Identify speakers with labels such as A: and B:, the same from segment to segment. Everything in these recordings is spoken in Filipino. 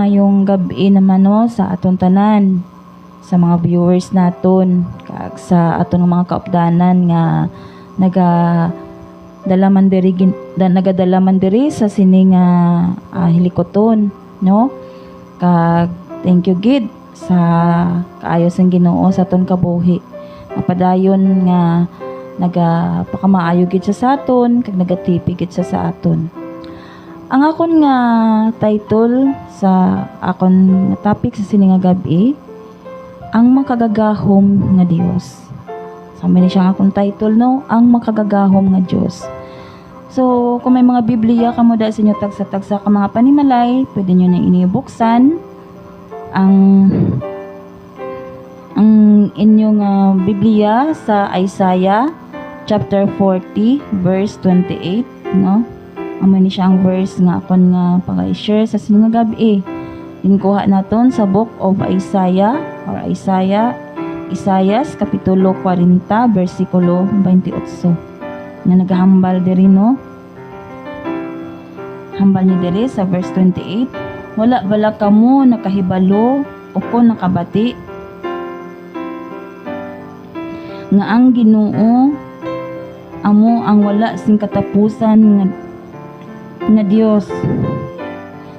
A: mayong gabi naman no sa aton tanan, sa mga viewers naton, kag sa aton mga kaupdanan nga naga nagadala man diri sa sining hilikoton no. Kag thank you gid sa kaayo sang Ginoo sa aton kabuhi. Mapadayon nga nagapakamaayo gid siya sa aton kag nagatipig gid siya sa aton. Ang akon nga title sa akon nga topic sa sining nga gabi, ang makagagahom nga Dios. Sama ni siya akong title no, ang makagagahom nga Dios. So, kung may mga Biblia kamo da sa inyo tagsa-tagsa ka mga panimalay, pwede nyo na inibuksan ang inyong Biblia sa Isaiah chapter 40 verse 28 no. Amo ni siya ang verse nga akon nga pag-share sa sining nga gabi. Inkuha naton sa book of Isaiah or Isaias kapitulo 40 bersikulo 28. Na naghambal diri no. Hambal ni diri sa verse 28, wala bala kamo nakahibalo o ko nakabati nga ang Ginoo amo ang wala sing katapusan nga Dios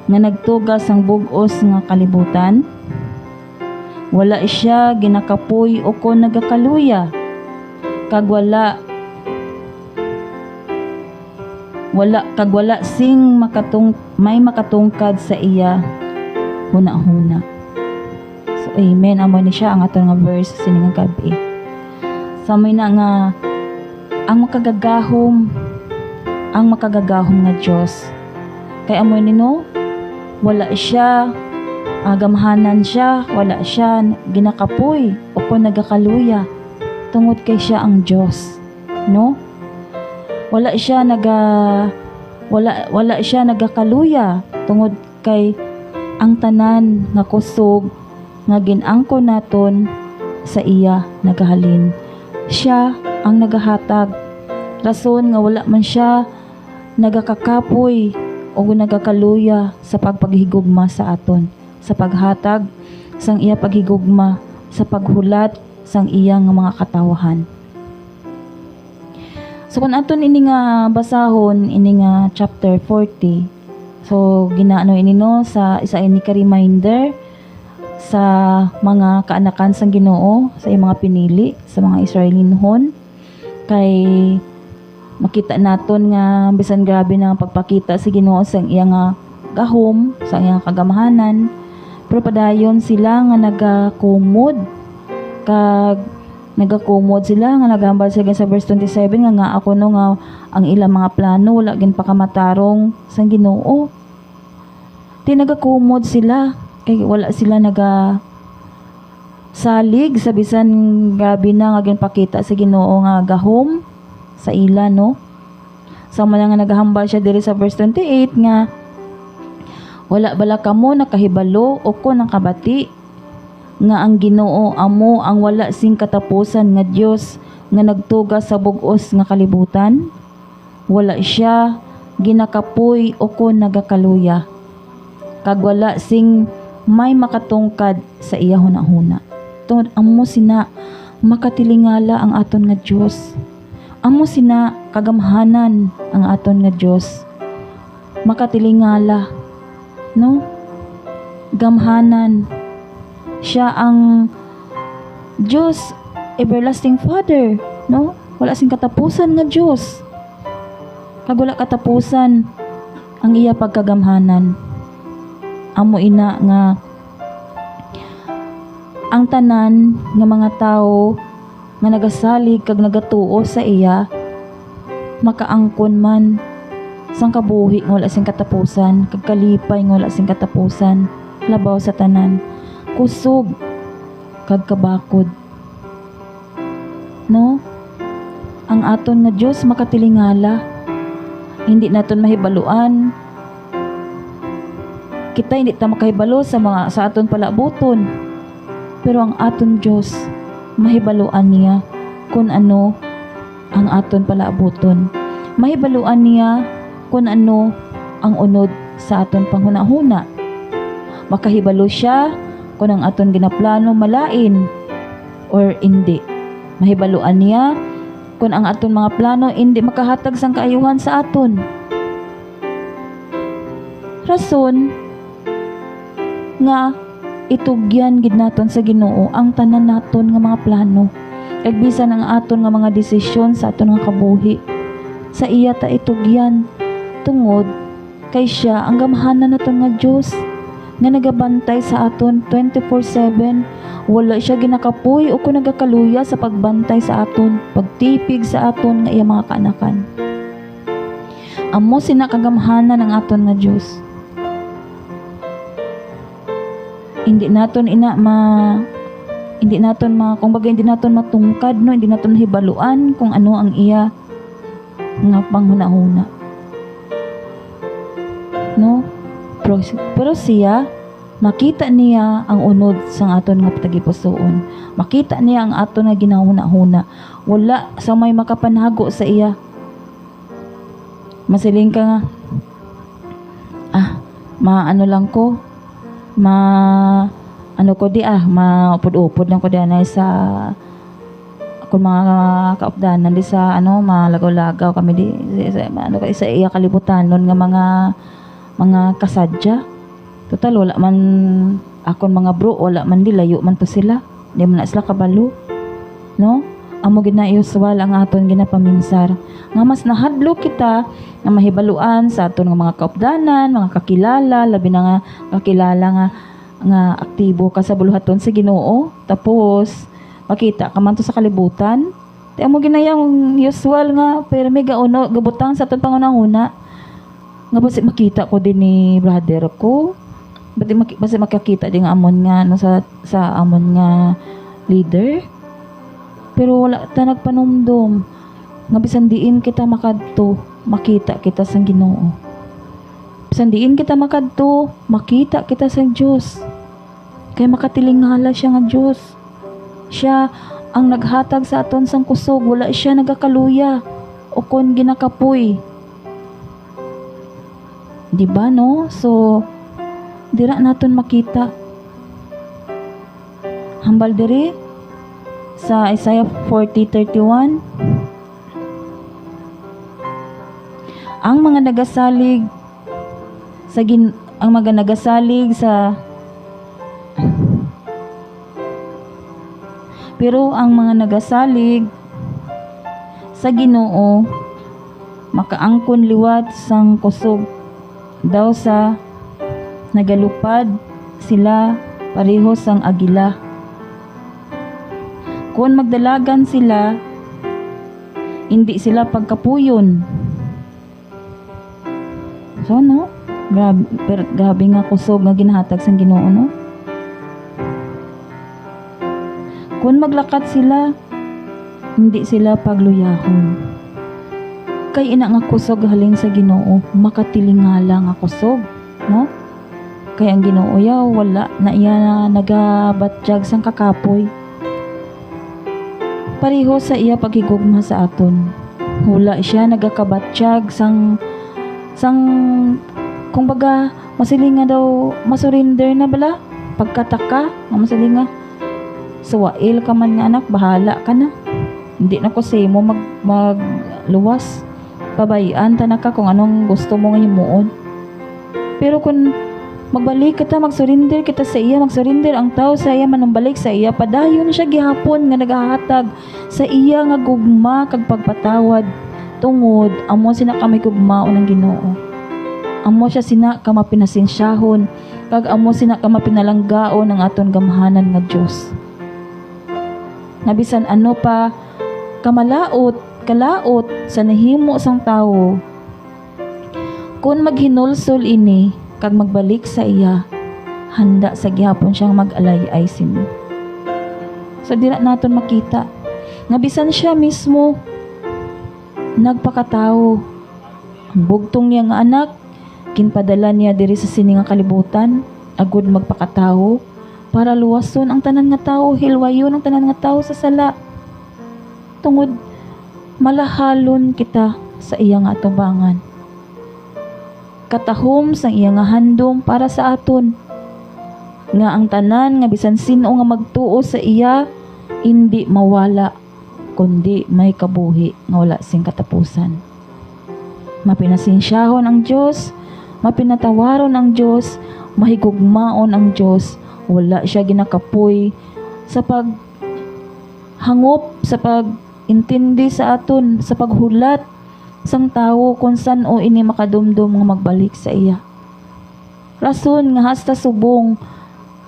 A: nga nagtugas ang bug-os nga kalibutan. Wala siya ginakapoy o ko nagakaluya kag wala sing may makatungkad sa iya huna-huna. So amen, amo ni siya ang atong nga verse sining nga gabi. Sa may na nga ang makagagahom nga Dios. Kay amo ni no, wala siya gamhanan siya, wala siya ginakapoy o ko nagakaluya tungod kay siya ang Dios, no? Wala siya nagakaluya tungod kay ang tanan nga kusog nga gin-angkon naton sa iya nagahalin. Siya ang nagahatag. Rason nga wala man siya nagakakapoy o nagakaluya sa pagpaghigugma sa aton, sa paghatag sang iya paghigugma, sa paghulat sang iyang mga katawahan. So kung aton ini nga basahon ini nga chapter 40, so ginaano ini no sa isa ini ka reminder sa mga kaanakan sang Ginoo, sa iyang mga pinili, sa mga Israelinhon, kay makita naton nga bisan grabe na pagpakita si Ginoo sa iyang gahom, sa iyang kagamahanan, pero padayon sila nga nagakumod sila nga naghambal sila sa verse 27 nga ako no nga ang ilang mga plano wala gin pakamatarong sang Ginoo. Nagakumod sila kay wala sila salig sa bisan gabi na nga ginpakita sa Ginoo nga gahom sa ila no. Sama nga naghambal siya diri sa verse 28 nga wala bala kamo nakahibalo o ko nakabati nga ang Ginoo amo ang wala sing katapusan nga Dios nga nagtugas sa bug-os nga kalibutan. Wala siya ginakapoy o ko nagakaluya kag wala sing may makatungkad sa iya hunahuna. Tungod amo sina makatilingala ang aton nga Dios. Amo sina kagamhanan ang aton nga Dios. Makatilingala no? Gamhanan. Siya ang Diyos, everlasting Father, no? Wala sing katapusan nga Diyos. Kag wala katapusan ang iya pagkagamhanan. Amo ina nga ang tanan nga mga tao nga nagasalig kag nagatuo sa iya makaangkon man sang kabuhi nga wala sing katapusan, kag kalipay nga wala sing katapusan, labaw sa tanan. Kusog kag kabakod no. Ang aton nga Dios makatilingala, hindi naton mahibaluan, kita hindi ta makahibalo sa aton palabuton, pero ang aton Dios mahibaluan niya kung ano ang aton palabuton, mahibaluan niya kung ano ang unod sa aton panghuna-huna. makahibalo siya kung ang aton ginaplano malain or hindi. Mahibaluan niya kung ang aton mga plano hindi makahatag sang kaayuhan sa aton. Rason nga itugyan gid naton sa Ginoo ang tanan naton nga mga plano. Kag bisan ang aton nga mga desisyon sa aton nga kabuhi, sa iya ta itugyan tungod kay siya ang gamhanan naton nga Dios nga nagabantay sa aton 24/7. Wala siya ginakapoy o kung nagakaluya sa pagbantay sa aton, pagtipig sa aton nga iya mga kaanakan. Amo sina kagamhanan ng aton nga Dios. Hindi naton kumbaga hindi naton matungkad, no, hindi naton hibaluan kung ano ang iya nga panghuna-huna, no. Pero siya makita niya ang unod sa aton nga tagipusoon, makita niya ang aton nga ginahuna-huna, wala sa may makapanhago sa iya. Masiling ka nga maupod-upod lang ko di sa kung mga kaupdanan di sa malagaw-lagaw kami di sa iya kalibutan nun nga mga kasadya. Total wala man akon mga bro, wala man di layo man to sila, di man na sila kabalo, no. Amo gid na usual ang aton ginapaminsar nga mas nahadlo kita nga mahibaluan sa aton nga mga kaupdanan, mga kakilala, labi na nga kakilala nga aktibo ka sa buluhaton sa Ginoo, tapos makita ka man to sa kalibutan. Di amo ginayang usual nga pero may gabutang sa aton pangunahuna nga basi makita ko din ni brother ko, basi makakita din nga amon nga sa amon nga leader. Pero wala ta nagpanumdum nga bisan diin kita makadto, makita kita sa Ginoo. Bisan diin kita makadto, makita kita sa Dios. Kay makatilingala siya nga Dios. Siya ang naghatag sa aton sang kusog, wala siya nagakaluya o kon ginakapoy. Di ba, no? So dira naton makita. Hambal diri sa Isaiah 40:31, ang mga nagasalig sa Ginoo makaangkon liwat sang kusog daw sa nagalupad sila pareho sang agila. Kung magdalagan sila, hindi sila pagkapuyon. So, no? Grabe nga kusog nga ginhatag sang Ginoo, no? Kung maglakat sila, hindi sila pagluyahon. Kay ina nga kusog halin sa Ginoo, makatilingala nga kusog, no? Kay ang Ginoo yaw wala na iya nagabatjag sang kakapoy. Pareho sa iya pagigugma sa aton. Hula siya nagakabatsyag sang kumbaga masilinga daw masurinder na bala pagkataka nga masilinga suwail ka man nga anak, bahala ka na, hindi na ko say mo magluwas, pabayaan ta na ka kung anong gusto mo nga himuon. Pero kung magbalik kita, magsurinder kita sa iya, magsurinder ang tao sa iya, manumbalik sa iya, padayon siya gihapon nga nagahatag sa iya nga gugma kag pagpatawad tungod amo sina kami gugmao ng Ginoo. Amo siya sina ka mapinasensyahon kag amo sina ka mapinalanggaon ng aton gamhanan nga Dios. Nabisan ano pa kalaot sa nahimo sang tawo, kung maghinulsol ini kag magbalik sa iya, handa sa gihapon siyang mag-alay-ay sini. So dira naton makita nga bisan siya mismo nagpakatao, ang bugtong niya nga anak kinpadala niya diri sa sini nga kalibutan agud magpakatao para luwason ang tanan nga tawo, hilwayon ang tanan nga tawo sa sala. Tungod malahalon kita sa iya nga atubangan. Katahom sang iya nga handom para sa aton. nga ang tanan nga bisan sino nga magtuo sa iya hindi mawala kundi may kabuhi nga wala sing katapusan. Mapinasensyahon ang Dios, mapinatawaron ang Dios, mahigugmaon ang Dios. Wala siya ginakapoy sa paghangop, sa pag-intindi sa aton, sa paghulat sang tawo kung san o ini makadumdum nga magbalik sa iya. Rason nga hasta subong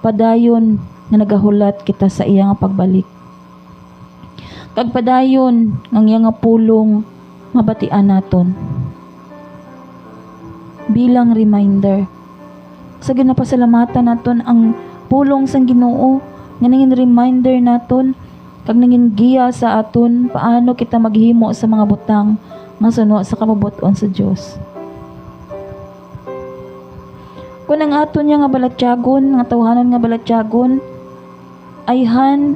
A: padayon nga nagahulat kita sa iya nga pagbalik. Kag padayon ng iya nga pulong mabatian naton. Bilang reminder, sa ginapasalamatan naton ang pulong sang Ginoo nga nangin reminder naton kag nangin giya sa aton paano kita maghimo sa mga butang nga suno sa kamabot-on sa Dios. Kung ang aton nga balatyagon, nga tawhanon nga balatyagon, ayhan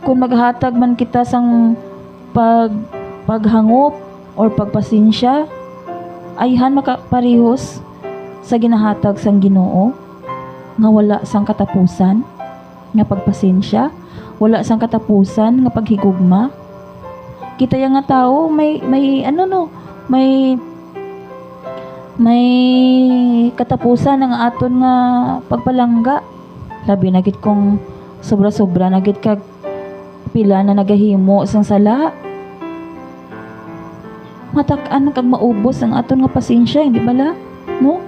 A: kung maghatag man kita sang paghangop or pagpasensya, ayhan makaparehos sa ginahatag sang Ginoo nga wala sang katapusan nga pagpasensya, wala sang katapusan nga paghigugma. Kita yang nga tao may katapusan ng aton nga pagpalangga. Labi na gid kung sobra-sobra na gid kag pila na nagahimo sang sala. Matak-an kag maubos ang aton nga pasensya, hindi bala? No?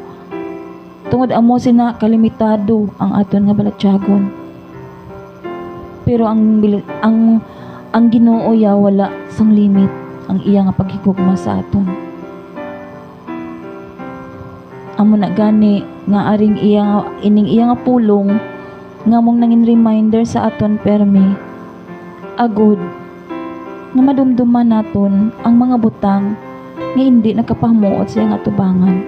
A: Tungod amo sina kalimitado ang aton nga balatyagon. Pero ang Ginoo ya wala sang limit ang iya nga paghigugma sa aton. Amo na gani nga aring ining iya nga pulong nga mong nangin reminder sa aton permi agud nga madumduman naton ang mga butang nga hindi nakapahamuot sa nga tubangan.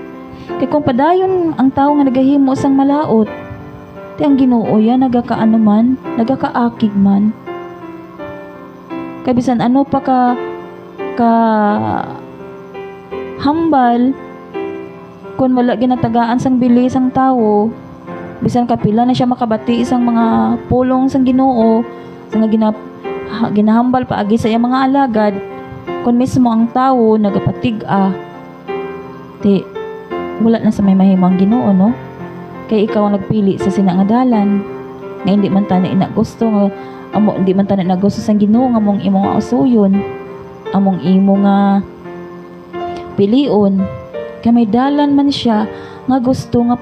A: Kay kung padayon ang tawo nga nagahimo sang malaot, ti ang Ginoo ya nagakaano man, nagakaakig man. Kay bisan ano pa ka hambal kung wala ginatagaan sang bilis ang tawo, bisan kapila na siya makabati isang mga pulong sang Ginoo, sang ginahambal paagi sa iya mga alagad, kung mismo ang tawo nagapatig-a, ti wala na sa may mahimang Ginoo, no? Kay ikaw ang nagpili sa sina nga dalan nga hindi man tani ina gusto nga hindi man tani na gusto sang Ginoo nga mong imo nga usuyon, among imo nga pilion. Kay may dalan man siya nga gusto nga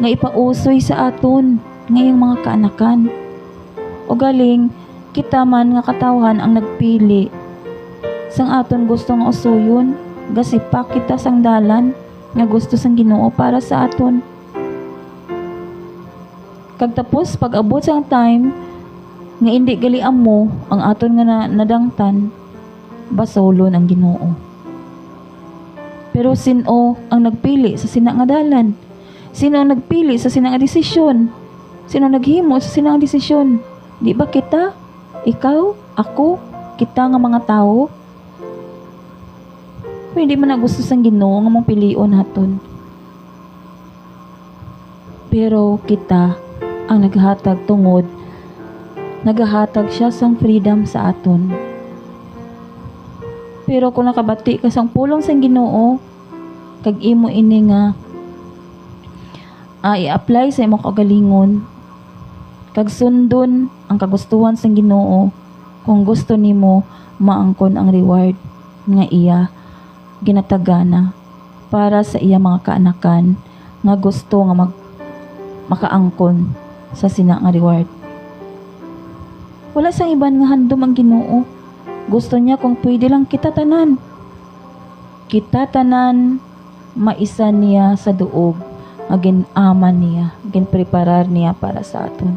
A: ipausoy sa aton ngayong mga kaanakan. O galing kita man nga katawhan ang nagpili sang aton gusto nga usuyon, gasipak kita sang dalan nga gusto sang Ginoo para sa aton. Kag tapos pag abot sang time nga hindi gali amo ang aton nga nadangtan, basolon ang Ginoo. Pero sino ang nagpili sa sina nga dalan? Sino ang nagpili sa sina nga desisyon? Sino naghimo sa sina nga desisyon? Di ba kita? Ikaw? Ako? Kita nga mga tao? Hindi man na gusto sang Ginoo nga mong pilion naton. Pero kita ang naghatag tungod, naghatag siya sang freedom sa aton. Pero kung nakabati ka sang pulong sang Ginoo, kag imo ini nga i-apply sa imong kagalingon, kag sundon ang kagustuhan sang Ginoo, kung gusto nimo maangkon ang reward nga iya ginatagana para sa iya mga kaanakan nga gusto nga makaangkon sa sina nga reward. Wala sang iban nga handom ang Ginoo. Gusto niya kung pwede lang kita tanan maisa niya sa duog, agin aman niya, agin preparar niya para sa aton.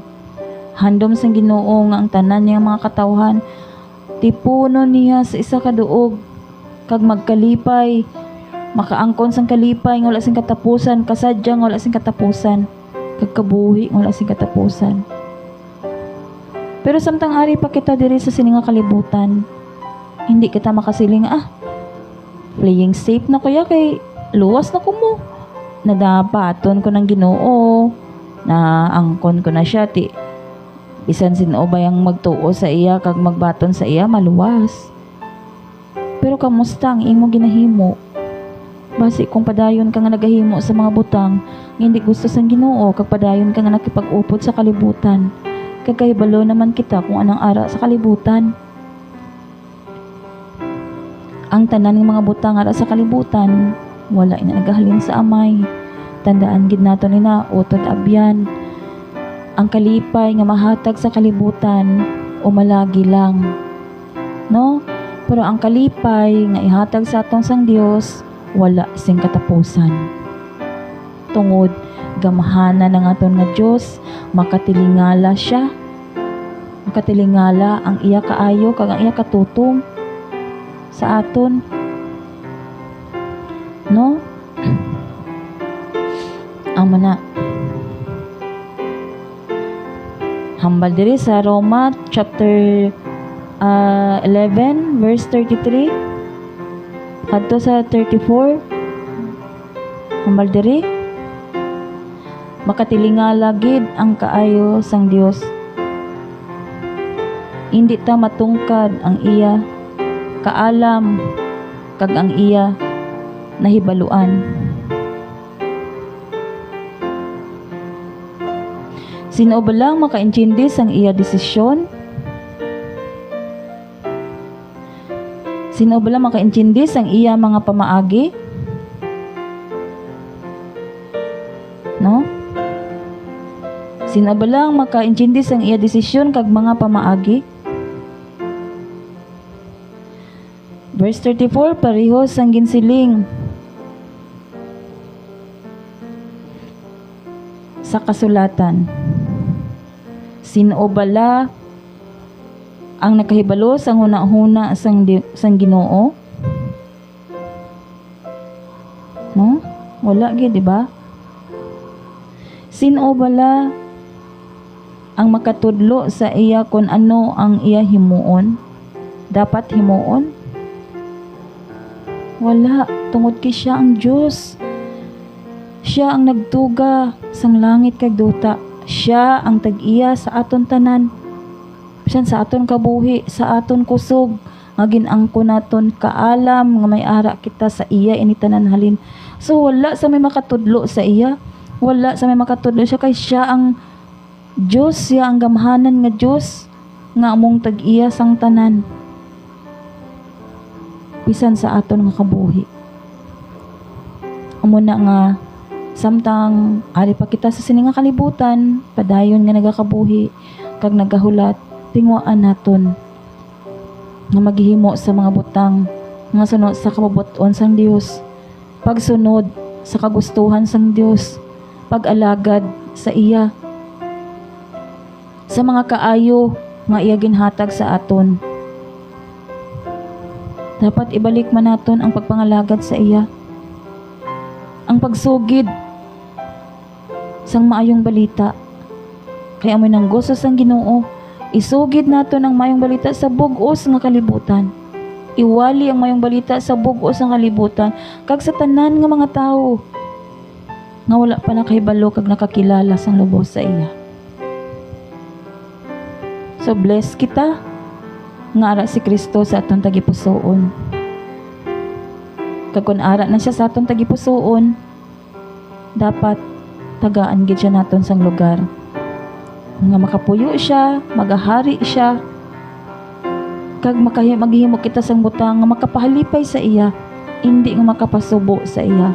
A: Handom sang Ginoo nga ang tanan niya mga katawhan tipuno niya sa isa ka duog, kag magkalipay, makaangkon sang kalipay nga wala sing katapusan, kasadya nga wala sing katapusan, kag kabuhi nga wala sing katapusan. Pero samtang ari pa kita diri sa sininga kalibutan, hindi kita makasiling, playing safe na kuya kay luwas na ko mo. Nadapaton ko ng Ginoo. na angkon ko na siya ti bisan sino ba yang magtuo sa iya kag magbaton sa iya maluwas. Pero kamusta ang imo ginahimo? Basi kung padayon ka nga nagahimo sa mga butang nga hindi gusto sang Ginoo kag padayon ka nga nakipag-upod sa kalibutan, kag kahibalo naman kita kung anang ara sa kalibutan. Ang tanan ng mga butang ara sa kalibutan wala ina nagahalin sa amay. Tandaan gid nato nina utod abyan. Ang kalipay nga mahatag sa kalibutan umalagi lang, no? Pero ang kalipay nga ihatag sa atong sang Dios wala sing katapusan. Tungod gamahana ng aton nga Dios, makatilingala siya. Makatilingala ang iya kaayo kag ang iya katutong sa aton. No? Amo na. Hambal diri sa Roma chapter 11 verse 33 kadto sa 34. Hambal diri, makatilingala gid ang kaayo sang Dios. Hindi ta matungkad ang iya kaalam kag ang iya nahibaluan. Sino ba lang makaintindi sang iya desisyon? Sino ba lang makaintindi sang iya mga pamaagi? No? Sino ba lang makaintindi sang iya desisyon kag mga pamaagi? Verse 34, pareho sang ginsiling sa kasulatan. Sino bala ang nakahibalo sang huna-huna sang Ginoo? No? Wala gid, di ba? Sino bala ang makatudlo sa iya kung ano ang iya himuon? Dapat himuon? Wala, tungod kay siya ang Diyos. Siya ang nagtuga sang langit kag duta. Siya ang tag-iya sa aton tanan. Bisan sa aton kabuhi, sa aton kusog, nga ginangko naton kaalam nga may ara kita sa iya ini tanan halin. So wala sa may makatudlo sa iya. Wala sa may makatudlo siya kay siya ang Diyos, siya ang gamhanan nga Diyos nga among tag-iya sang tanan. Bisan sa aton nga kabuhi. Amo na nga samtang ari pa kita sa sini nga kalibutan, padayon nga nagakabuhi kag nagahulat, tingwaan naton nga maghihimo sa mga butang nga sunod sa kabubuton sang Dios, pagsunod sa kagustuhan sang Dios, pag-alagad sa iya, sa mga kaayo nga iya ginhatag sa aton. Dapat ibalik man naton ang pagpangalagad sa iya, ang pagsugid sang maayong balita. Kaya amoy nang gusto sang Ginoo, isugid nato ang maayong balita sa bug-os nga kalibutan. Iwali ang maayong balita sa bug-os nga kalibutan kag sa tanan nga mga tawo nga wala pa nakahibalo kag nakakilala sang lubos sa iya. So bless kita nga ara si Kristo sa aton tagipusoon. Kag kun ara na siya sa aton tagipusoon, dapat tagaan gid siya naton sang lugar nga makapuyo siya, magahari siya, kag maghimo kita sang butang nga makapahalipay sa iya, hindi nga makapasubo sa iya.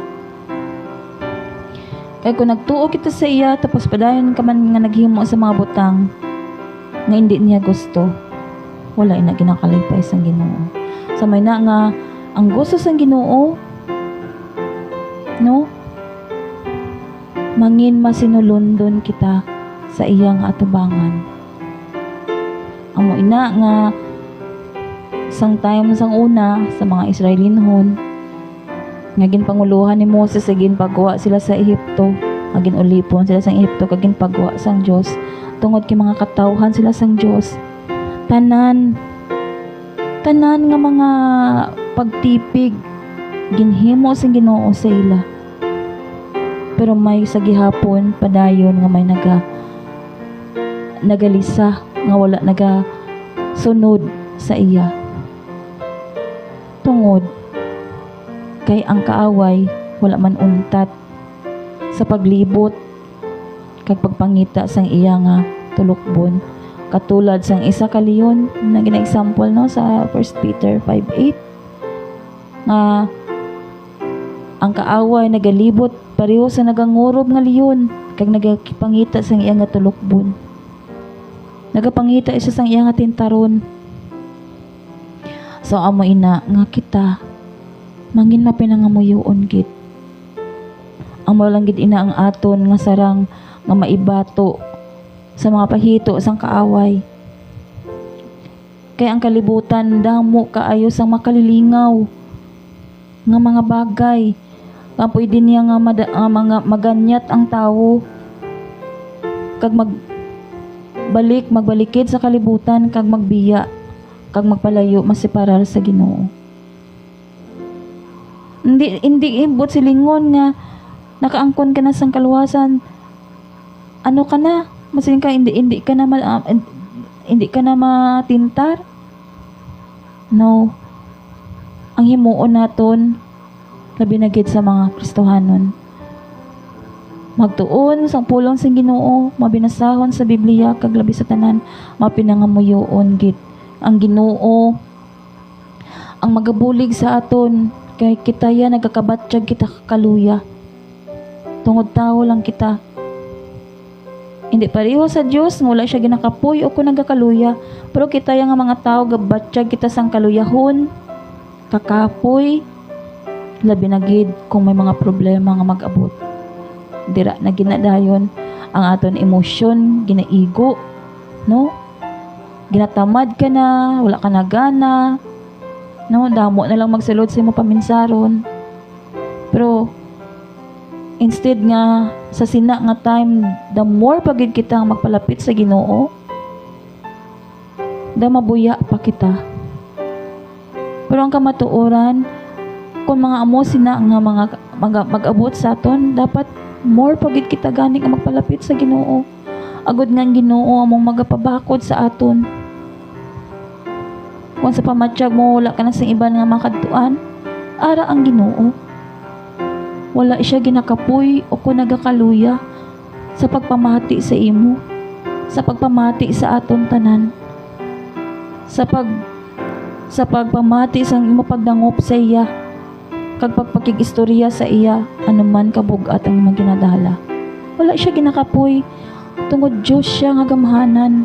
A: Kaya kung nagtuo kita sa iya tapos padayon ka man nga naghimo sa mga butang nga hindi niya gusto, wala ina ginakalipay sang Ginoo. Sa may na nga ang gusto sang Ginoo, no? Mangin masinulundon kita sa iyang atubangan. Amo ina nga sang time sang una sa mga Israelinhon nga ginpanguluhan ni Moses sa ginpagwa sila sa Ehipto, nga ginulipon sila sa Ehipto kag ginpagwa sang Dios tungod kay mga katawhan sila sang Dios. Tanan nga mga pagtipig ginhimo sang Ginoo sa ila. Pero may sa gihapon padayon nga may nagalisa nga wala sunod sa iya. Tungod kay ang kaaway wala man untat sa paglibot kag pagpangita sang iya nga tulokbon, katulad sang isa ka leon na gina-example no sa 1 Peter 5:8 nga ang kaaway nagalibot pareho sa nagangurob nga leon kag nagapangita sang iya nga tulokbon, nagapangita isa sang iya nga tintaron. So amo ina nga kita mangin mapinangamuyoon gid. Amo lang gid ina ang aton nga sarang nga maibato sa mga pahito sang kaaway. Kay ang kalibutan damo kaayo sang makalilingaw nga mga bagay nga pwede niya nga mga maganyat ang tawo kag magbalikid sa kalibutan kag magbiya kag magpalayo maseparar sa Ginoo. Hindi ibot silingon nga nakaangkon ka na sang kaluwasan. Ano ka na? Masin ka hindi ka na hindi ka na matintar. No. Ang himuon naton labi na gid sa mga Kristohanon. Magtuon sang pulong sing Ginoo, mabinasahon sa Biblia kag labi sa tanan mapinangamuyoon gid ang Ginoo ang magabulig sa aton. Kay kita ya nagkakabatsyag kita kaluya. Tungod tao lang kita. Hindi pareho sa Dios, wala siya ginakapoy o kung nagkakaluya. Pero kita ya nga mga tao gabatsyag kita sang kaluyahon, kakapoy, labi na gid kung may mga problema nga mag-abot. Dira na ginadayon ang aton emosyon, ginaigo, no? Ginatamad ka na, wala ka na gana, no, damo na lang magsulod sa imo paminsaron. Pero instead nga sa sina nga time, the more pagid kita magpalapit sa Ginoo, da mabuya pa kita. Pero ang kamatuoran, kung mga amo sina nga mag-abot sa aton, dapat more pagid kita gani nga magpalapit sa Ginoo. Agud nga ang Ginoo among magapabakod sa aton. Kung sa pamatsyag mo, wala ka na sa iban nga makadtuan, ara ang Ginoo. Wala siya ginakapoy o kung nagakaluya sa pagpamati sa imo, sa pagpamati sa aton tanan, sa pagpamati sa imo pagdangop sa iya, kag pagpakig-istorya sa iya, anuman kabugat ang imong ginadala. Wala siya ginakapoy, tungod Diyos siya nga gamhanan.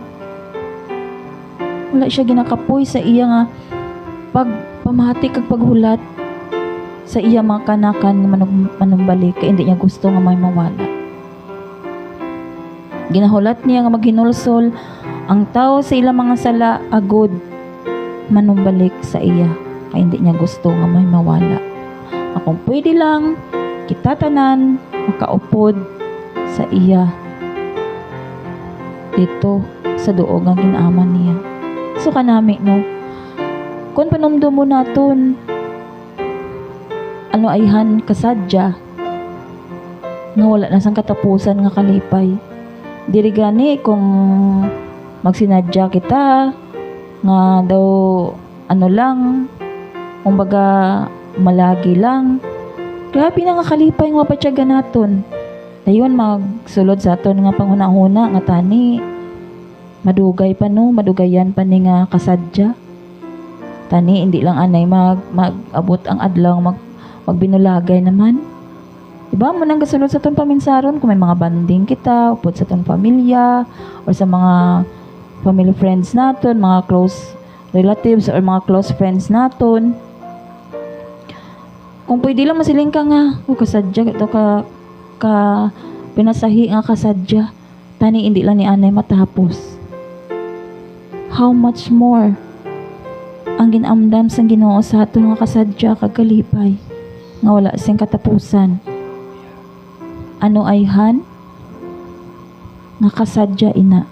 A: Wala siya ginakapoy sa iya nga pagpamati kag paghulat sa iya mga kanakan manumbalik kay hindi niya gusto nga may mawala. Ginahulat niya nga maghinulsol ang tao sa ilang mga sala agud manumbalik sa iya kay hindi niya gusto nga may mawala. Kung pwede lang kita tanan makaupod sa iya dito sa duog nga ginaman niya. So kanami no, kung panumdum mo naton ano ayhan kasadya nga wala na sang katapusan nga kalipay. Diri gani kung magsinadya kita nga daw ano lang, kumbaga malagi lang, grabe na nga kalipay nga mapatyaga naton. Dayon magsulod sa aton nga panghuna-huna nga tani madugay pa no, madugayan pa ni nga kasadya. Tani hindi lang anay mag-abot ang adlaw magbinulagay naman. Diba mo nang kasulod sa aton paminsaron kung may mga banding kita upod sa aton pamilya or sa mga family friends naton, mga close relatives or mga close friends naton. Kung pwede lang masiling ka nga, kasadya ito ka pinasahi nga kasadya. Tani hindi lang ni anay matapos. How much more ang ginamdam sang Ginoo sa aton nga kasadya kag kalipay nga wala sing katapusan. Ano ayhan nga kasadya ina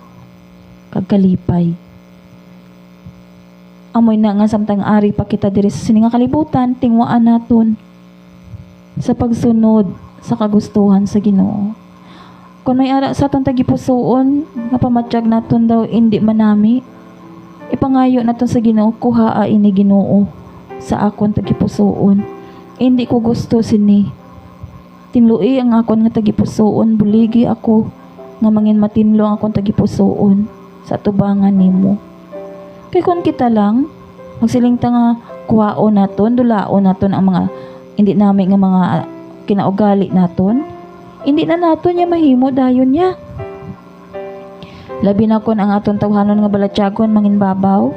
A: kag kalipay. Amoy na nga samtang ari pa kita diri sa sining nga kalibutan, tingwaan naton sa pagsunod sa kagustuhan sa Ginoo. Kung may ara sa atong tagipusoon nga pamatyag naton daw indi manami, ipangayo naton sa Ginoo, kuhaa ini Ginoo sa akon tagipusoon. Hindi ko gusto sini. Tinlui ang akon nga tagipusoon, buligi ako nga mangin matinlo ang akon tagipusoon sa tubangan nimo. Kay kung kita lang magsiling ta nga kuhaon naton, dulaon naton ang mga hindi nami nga mga kinaugali naton, hindi na naton niya mahimo dayon niya. Labi na kon ang aton tawhanon nga balatyagon mangin babaw.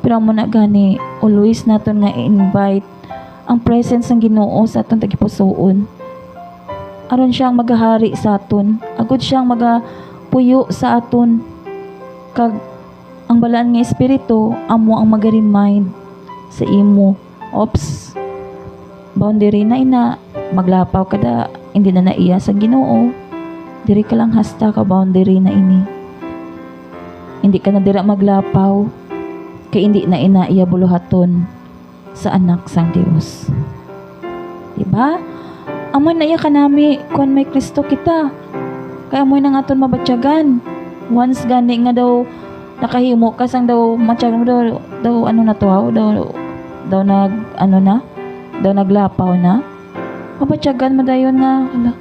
A: Pero mo na gani, always naton nga i-invite ang presence ng Ginoo sa aton tagipusoon. Aron siyang magahari sa aton, agud siyang magapuyo sa aton. Kag ang balaan nga espiritu amo ang mag-remind sa imo. Ops, boundary na ina, maglapaw kada hindi na naiya sa Ginoo. Diri ka lang hasta ka boundary na ini. Hindi ka na dira maglapaw kay hindi na ina iya buluhaton sa anak sang Dios. Diba? Amoy na iya kanami kung may Kristo kita. Kaya amoy na nga aton mabatyagan. Once gani nga daw nakahimo ka sang daw matyagan mo daw ano na to, daw nag ano na, daw naglapaw na. Mabatyagan mo dayon nga hala,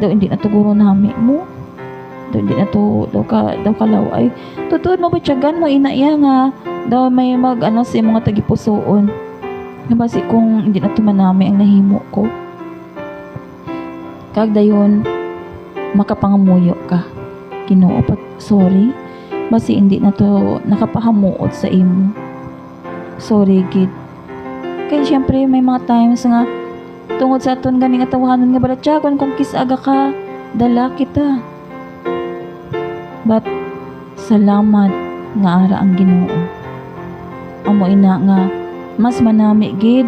A: daw hindi na to guro nami mo, daw hindi na to daw kalaw ay tutuod mabatyagan mo ina iya nga daw may mag ano sa mga tagipusoon nga basi kung hindi na to manami ang nahimo ko, kag dayon makapangamuyo ka Ginoo, sorry basi hindi na to nakapahamuot sa imo, sorry gid. Kaya syempre may mga times nga tungod sa aton ganing atawahanon nga balatyagon kung kisaga ka dala kita, but salamat nga ara ang Ginoo. Amo ina nga mas manami gid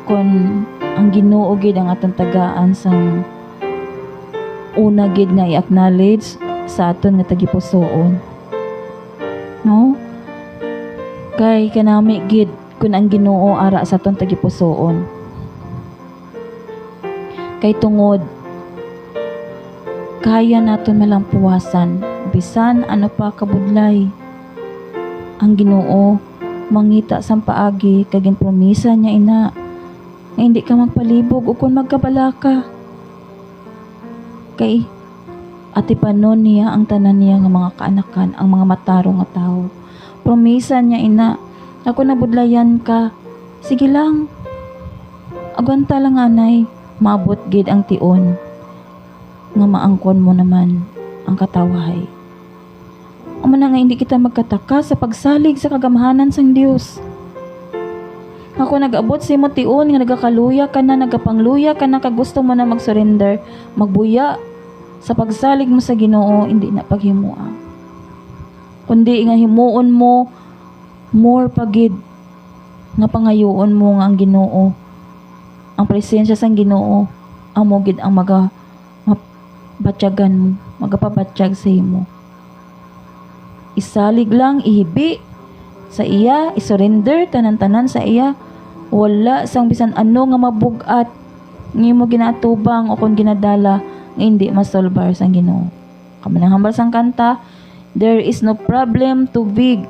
A: kon ang Ginoo gid ang atong tagaan sang una gid nga i-acknowledge sa aton nga tagipusoon, no? Kay kanami gid kun ang Ginoo ara sa aton tagipusoon, kay tungod kaya naton malampuasan bisan ano pa kabudlay ang Ginoo mangita sang paagi kag promisa niya ina nga hindi ka magpalibog o kung magkabala ka. Kay atipanon niya ang tanan niya nga mga kaanakan, ang mga matarong nga tao. Promisa niya ina, ako nabudlayan ka, sige lang, agwanta lang anay, maabot gid ang tion nga maangkon mo naman ang katawahay. Amo na nga hindi kita magkataka sa pagsalig sa kagamhanan sang Dios. Ako nag-abot sa imo tion nga nagakaluya ka na, nagapangluya ka na, kag gusto mo na mag-surrender, magbuya sa pagsalig mo sa Ginoo, hindi na paghimua. Kundi nga himuon mo more pagid nga pangayoon mo nga ang Ginoo, ang presensya sang Ginoo amo gid ang batyagan mo, magapabatyag sa imo. Isalig lang, ihibi sa iya, isurrender tanan-tanan sa iya. Wala sang bisan ano nga mabugat nga mo ginatubang o kung ginadala nga hindi masolbar sang Ginoo. Kamanang hambal sang kanta, there is no problem too big.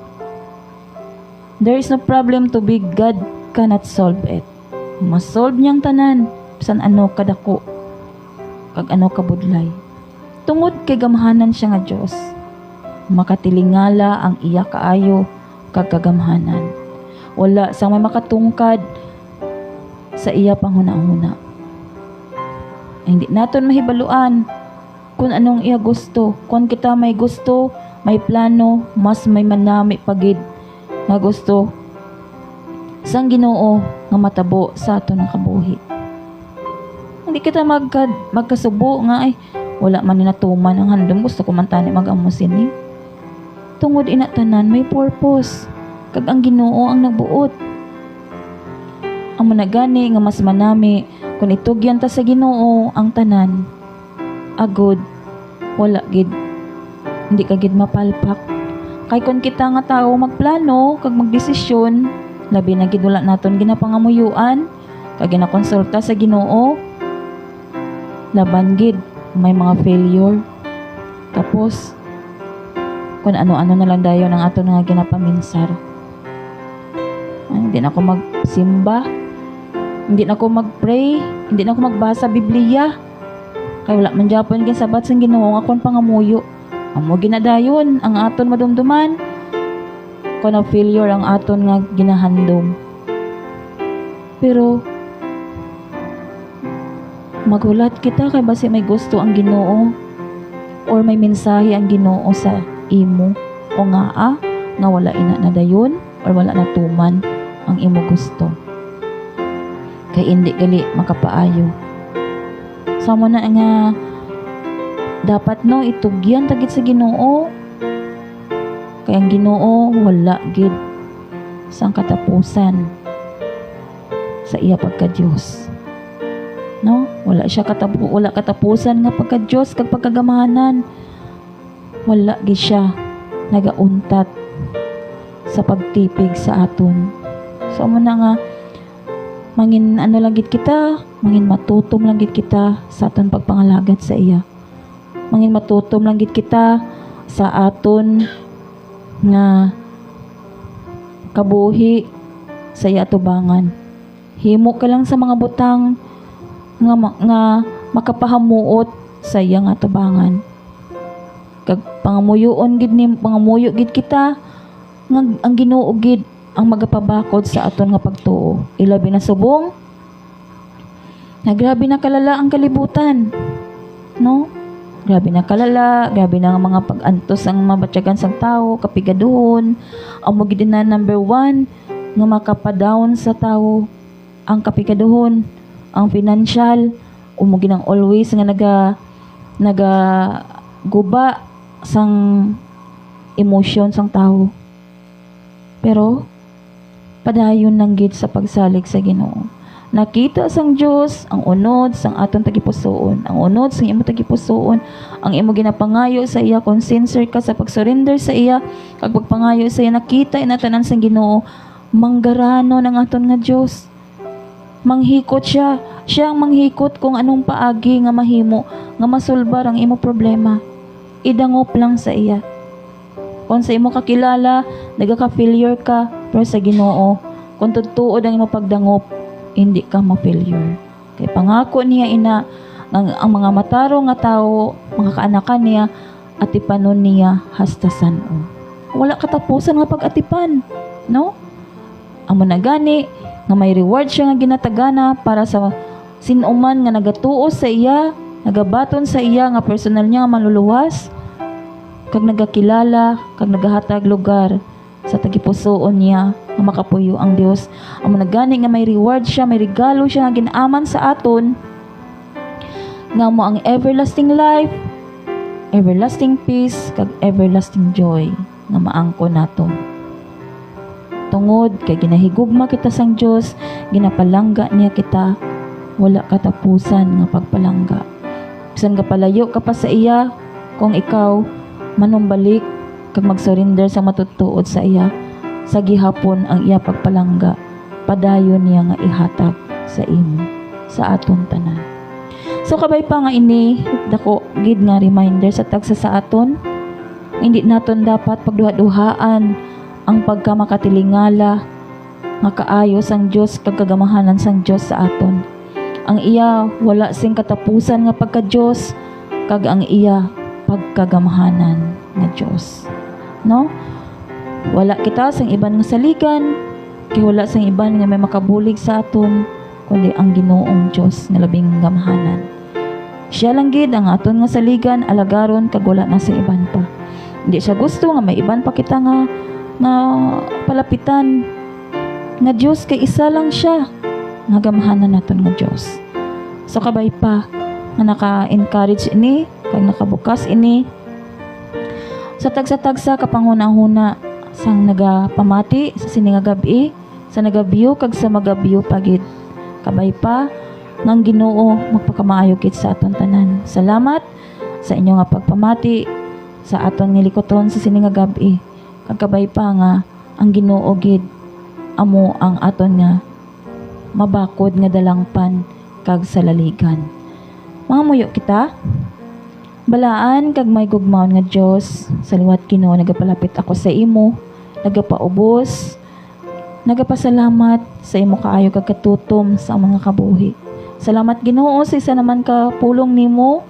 A: There is no problem too big, God cannot solve it. Masolve niyang tanan bisan ano kadako kag ano kabudlay. Tungod kay gamhanan siya nga Dios, makatilingala ang iya kaayo kag kagamhanan. Wala sang may makatungkad sa iya panghuna-huna. Hindi naton mahibaluan kung anong iya gusto. Kung kita may gusto, may plano, mas may manami pagid nga gusto sang Ginoo nga matabo sa aton nga kabuhi. Hindi kita magkasubo nga ay wala man ni natuman ang handom, gusto ko man tani mag-amusin ni. Tungod ina tanan may purpose, kag ang Ginoo ang nagbuot. Amo na gani nga mas manami kung itugyan ta sa Ginoo ang tanan, agod wala gid, hindi ka gid mapalpak. Kay kung kita nga tao magplano kag magdesisyon, labi na gid wala naton ginapangamuyuan, Kag ginakonsulta sa Ginoo, laban gid may mga failure. Tapos kung ano-ano na lang dayon ang ato nga ginapaminsar. Hindi na ako magsimba, hindi na ako magpray, hindi na ako magbasa Biblia. Kay wala man gyapon gid sabat sang Ginoo nga kon pangamuyo. Amo ginadayon ang aton madumduman. Kung na failure ang aton nga ginahandom. Pero magulat kita kay basi may gusto ang Ginoo or may mensahe ang Ginoo sa imo o nga wala ina na dayon or wala na tuman ang imo gusto. Kay hindi gali makapaayo. Samo na nga dapat no itugyan tagit sa Ginoo. Kay ang Ginoo wala gid sang katapusan sa iya pagka-Dios. No? Wala katapusan nga pagka-Dios kag pagkagamahanan. Wala gid siya nagauntat sa pagtipig sa aton. So amo na nga mangin lang gid kita, mangin matutom lang gid kita sa aton pagpangalagad sa iya. Mangin matutom lang gid kita sa aton nga kabuhi sa iya tubangan. Himo ka lang sa mga butang nga makapahamuot sa iya nga tubangan. Kag pangamuyo gid kita nga ang Ginoo gid ang magapabakod sa aton nga pagtuo. Ilabi na subong grabe na kalala ang kalibutan. No? Grabe na kalala, grabe na ang mga pag-antos ang mabatyagan sang tao, kapigaduhon. Amo gid na number 1 nga makapadown sa tao ang kapigaduhon, ang financial, umugi nang always nga naga guba sang emotion sang tao. Pero padayon lang gid sa pagsalig sa Ginoo. Nakita sang Dios ang unod sang aton tagipusoon, ang unod sang imo tagipusoon, ang imo ginapangayo sa iya kung sincere ka sa pag-surrender sa iya, kag pagpangayo sa iya nakita ina tanan sang Ginoo, manggarano ng aton nga Dios. Manghikot siya ang manghikot kung anong paagi nga mahimo nga masulbar ang imo problema. Idangop lang sa iya. Kung sa imo kakilala, nagaka-failure ka, pero sa Ginoo, kung tutuod ang imo pagdangop, hindi ka ma-failure. Kay pangako niya ina ang mga mataro nga tao, mga kaanakan niya, atipanon niya hastasan o. Wala katapusan nga pag-atipan, no? Amo na gani nga may reward siya nga ginatagana para sa sinuman nga nagatuo sa iya, nagabaton sa iya nga personal niya nga maluluwas, kag nagakilala, kag nagahatag lugar sa tagipusoon niya nga makapuyo ang Dios. Amo na gani nga may reward siya, may regalo siya nga ginaaman sa aton nga mo ang everlasting life, everlasting peace, kag everlasting joy nga maangkon nato. Tungod kay ginahigugma kita sang Dios, ginapalangga niya kita, wala katapusan nga pagpalangga. Bisan ka palayo ka pa sa iya, kung ikaw manumbalik kag mag-surrender sa matutuod sa iya, sa gihapon ang iya pagpalangga, padayon niya nga ihatag sa imo, sa aton tanan. So kabay pa nga ini, dako gid nga reminder sa tagsa sa aton, hindi naton dapat pagduha-duhaan ang pagkamakatilingali nga kaayo sang Dios kag kagamahanan sang Dios sa aton. Ang iya wala sing katapusan nga pagka-Dios kag ang iya pagkagamahanan nga Dios. No? Wala kita sang iban nga saligan, kay wala sang iban nga may makabulig sa aton kundi ang Ginoong Dios nga labing gamahanan. Siya lang gid ang aton nga saligan, alagaron kag wala na sa iban pa. Hindi siya gusto nga may iban pa kita nga palapitan nga Dios, kay isa lang siya nga gamahanan naton nga Dios. So kabay pa nga naka-encourage ini kag nakabukas ini sa tagsa-tagsa kapanghuna-huna sang nagapamati sa sini nga gabi, sa nagabiyo kag sa magabiyo pagid. Kabay pa nang Ginoo magpakamaayo gid sa aton tanan. Salamat sa inyo nga pagpamati sa aton nga likoton sa sini nga gabi. Kagkabay pa nga ang Ginoo gid amo ang aton nga mabakod nga dalangpan kag salaligan. Mga muyo kita, balaan kag may gugmaon nga Dios, sa liwat Ginoo nagapalapit ako sa imo, nagapaubos, nagapasalamat sa imo kaayo kag katutom sa mga kabuhi. Salamat Ginoo sa isa naman ka pulong nimo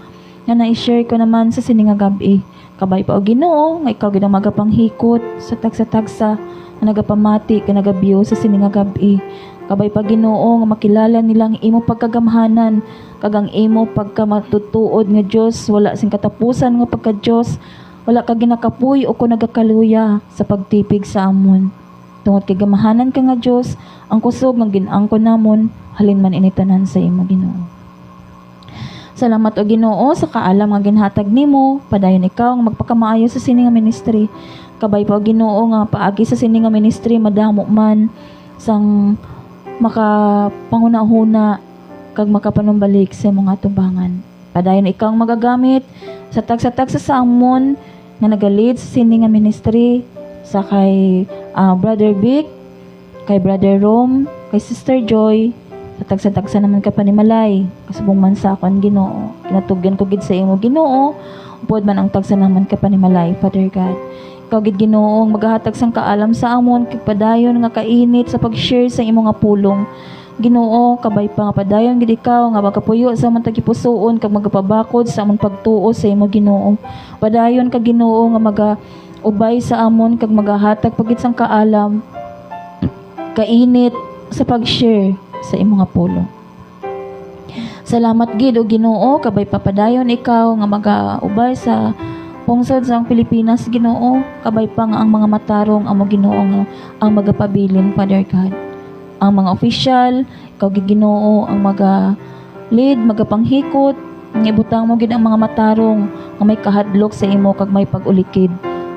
A: nga na-share ko naman sa sini nga gabi. Kabay pa o Ginoo nga ikaw gid ang magapanghikot sa tagsa-tagsa nga nagapamati ka nagabiyo sa sini nga gabi. Kabay pa Ginoo nga makilala nilang imo pagkagamhanan kag ang imo pagkamatutuod nga Dios, wala sing katapusan nga pagka Dios, wala ka ginakapuy o ko nagakaluya sa pagtipig sa amon. Tungod kay gamahanan ka nga Dios, ang kusog nga ginangkon namon halin man ini tanan sa imo Ginoo. Salamat o Ginoo sa kaalam nga ginhatag nimo, padayon ikaw nga magpakamaayo sa sini nga ministry. Kabay pa o Ginoo nga paagi sa sini nga ministry madamo man sang makapanguna-huna kag makapanumbalik sa mga tubangan. Padayon ikaw magagamit sa tagsa-tagsa sa amon nga nagalid sa sini nga ministry, sa kay Brother Vic, kay Brother Rom, kay Sister Joy, sa tagsa-tagsa naman ka panimalay, kasubong man sa akon Ginoo. Kinatugyan ko gid sa imo Ginoo, upod man ang tagsa naman ka panimalay, Father God. Ikaw gid Ginoo ang maghahatag sang kaalam sa amon kay padayon nga kainit sa pag-share sa imo nga pulong. Ginoo, kabay pa nga padayon gid ikaw nga makapuyo sa among tagipusoon kag magapabakod sa among pagtuo sa imo Ginoo. Padayon ka Ginoo nga ubay sa amon kag magahatag pagit sang kaalam kainit sa pag-share sa imo nga pulong. Salamat gid o Ginoo, kabay papadayon ikaw nga magaubay sa pungsod sa Pilipinas Ginoo, kabay pa nga ang mga matarong amo Ginoo nga ang magapabilin Father God. Ang mga opisyal, ikaw gid Ginoo ang lead, magapanghikot, nga ibutang mo gid ang mga matarong nga may kahadlok sa imo kag may pag-ulikid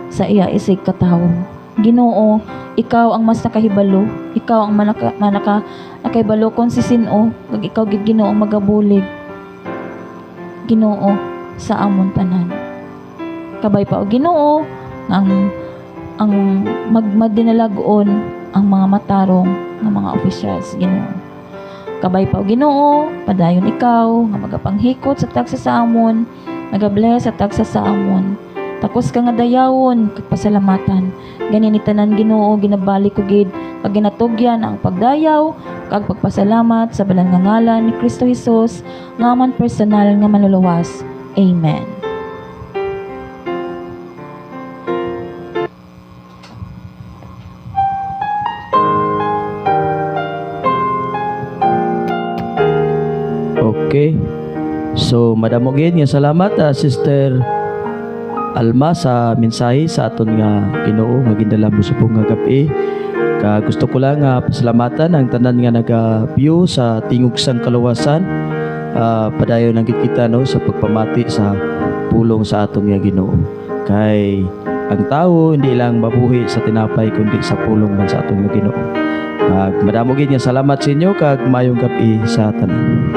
A: sa iya isig katawo. Ginoo, ikaw ang mas nakahibalo, ikaw ang nakahibalo kung sisino, kag ikaw gid Ginoo magabulig Ginoo sa amon tanan. Kabay pa o Ginoo ang magmadinalagon ang mga matarong ng mga officials Ginoo. Kabay pa o Ginoo, padayon ikaw nga magapanghikot sa tagsa sa amon, nagabless sa tagsa sa amon. Takos ka nga dayawon kag pasalamatan. Ganin tanan Ginoo ginabalik ko gid kag ginatugyan ang pagdayaw kag pagpasalamat sa balang nga ngalan ni Kristo Hesus nga man personal nga manluluwas. Amen.
B: Okay. So madamogin nga salamat Sister Alma sa mensahe sa aton nga Ginoo nga gindala mo sa pong nga gabi. Gusto ko lang pasalamatan ang tanan nga naga-view sa tingog sang kaluwasan. Padayon ang kita no sa pagpamati sa pulong sa aton nga Ginoo. Kay ang tao hindi lang mabuhi sa tinapay kundi sa pulong man sa aton nga Ginoo. Madamo gid nga salamat sa inyo kag mayong gabi sa tanan.